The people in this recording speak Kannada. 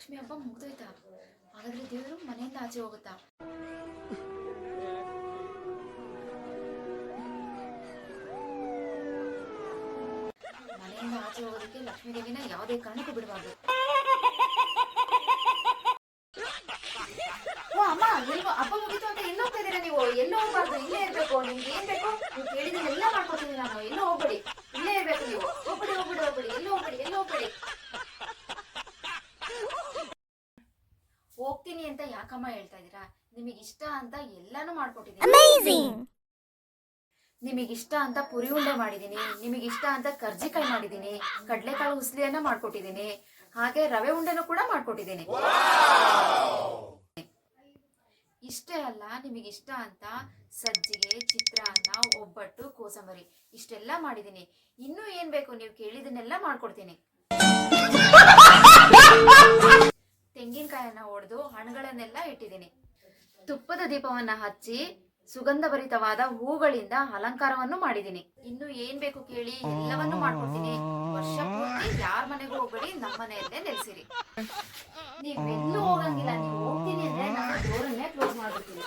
ವರಮಹಾಲಕ್ಷ್ಮಿ ಹಬ್ಬ ಮುಗ್ದೋಯ್ತಾ? ಹಾಗಾದ್ರೆ ದೇವರು ಮನೆಯಿಂದ ಆಚೆ ಹೋಗುತ್ತಾ? ಮನೆಯಿಂದ ಆಚೆ ಹೋಗೋದಕ್ಕೆ ಲಕ್ಷ್ಮೀ ದೇವಿನ ಯಾವುದೇ ಕಾರಣಕ್ಕೂ ಬಿಡಬಾರ್ದು. ಓ ಅಮ್ಮ, ಎಲ್ಗೋ ಹಬ್ಬ ಮುಗಿತು ಅಂತ ಎಲ್ಲೋ ಹೋಗ್ತಾ ಇದ್ದೀರಾ ನೀವು? ಎಲ್ಲೋ ಹೋಗ್ಬಾರ್ದು, ಇಲ್ಲೇ ಇರ್ಬೇಕು. ನಿಮ್ಗೆ ಏನ್ ಬೇಕು ನೀವು ಕೇಳಿದನ್ನೆಲ್ಲ ಮಾಡ್ಕೊಡ್ತೀನಿ ನಾನು. ಎಲ್ಲೋ ಹೋಗ್ಬೇಡಿ, ಇಲ್ಲೇ ಇರ್ಬೇಕು ನೀವು. ಹೋಗ್ಬಿಡಿ ಹೋಗ್ಬಿಡಿ ಹೋಗ್ಬಿಡಿ, ಎಲ್ಲೋ ಹೋಗ್ಬೇಡಿ, ಎಲ್ಲೋ ಹೋಗ್ಬೇಡಿ. ಹೋಗ್ತೀನಿ ಅಂತ ಯಾಕಮ್ಮ ಹೇಳ್ತಾ ಇದ್ದೀರಾ? ನಿಮಗಿಷ್ಟ ಅಂತ ಎಲ್ಲಾನು ಮಾಡ್ಕೊಟ್ಟಿದ್ದೀನಿ. ನಿಮಗಿಷ್ಟ ಅಂತ ಪುರಿ ಉಂಡೆ ಮಾಡಿದ್ದೀನಿ, ನಿಮಗಿಷ್ಟ ಅಂತ ಕರ್ಜಿಕಾಯಿ ಮಾಡಿದ್ದೀನಿ, ಕಡಲೆಕಾಳು ಉಸ್ಲಿಯನ್ನ ಮಾಡ್ಕೊಟ್ಟಿದ್ದೀನಿ, ಹಾಗೆ ರವೆ ಉಂಡೆನೂ ಕೂಡ ಮಾಡ್ಕೊಟ್ಟಿದ್ದೀನಿ. ಇಷ್ಟೇ ಅಲ್ಲ, ನಿಮಗಿಷ್ಟ ಅಂತ ಸಜ್ಜಿಗೆ, ಚಿತ್ರಾನ್ನ, ಒಬ್ಬಟ್ಟು, ಕೋಸಂಬರಿ ಇಷ್ಟೆಲ್ಲ ಮಾಡಿದ್ದೀನಿ. ಇನ್ನೂ ಏನ್ ಬೇಕು ನೀವು ಕೇಳಿದನ್ನೆಲ್ಲ ಮಾಡ್ಕೊಡ್ತೀನಿ. ತೆಂಗಿನಕಾಯನ್ನ ಒಡೆದು ಹಣ್ಣುಗಳನ್ನೆಲ್ಲ ಇಟ್ಟಿದ್ದೀನಿ. ತುಪ್ಪದ ದೀಪವನ್ನ ಹಚ್ಚಿ ಸುಗಂಧಭರಿತವಾದ ಹೂಗಳಿಂದ ಅಲಂಕಾರವನ್ನು ಮಾಡಿದ್ದೀನಿ. ಇನ್ನು ಏನ್ ಬೇಕು ಕೇಳಿ, ಎಲ್ಲವನ್ನೂ ಮಾಡ್ಕೊಡ್ತೀನಿ. ವರ್ಷ ಪೂರ್ತಿ ಯಾರ ಮನೆಗೂ ಹೋಗ್ಬೇಡಿ, ನಮ್ಮ ಮನೆಯಲ್ಲೇ ನೆಲೆಸಿರಿ. ನೀವೆಲ್ಲೂ ಹೋಗಂಗಿಲ್ಲ. ನೀವು ಹೋಗ್ತೀನಿ ಅಂದ್ರೆ ನಾನು ಡೋರನ್ನೇ ಕ್ಲೋಸ್ ಮಾಡ್ಬಿಡ್ತೀನಿ.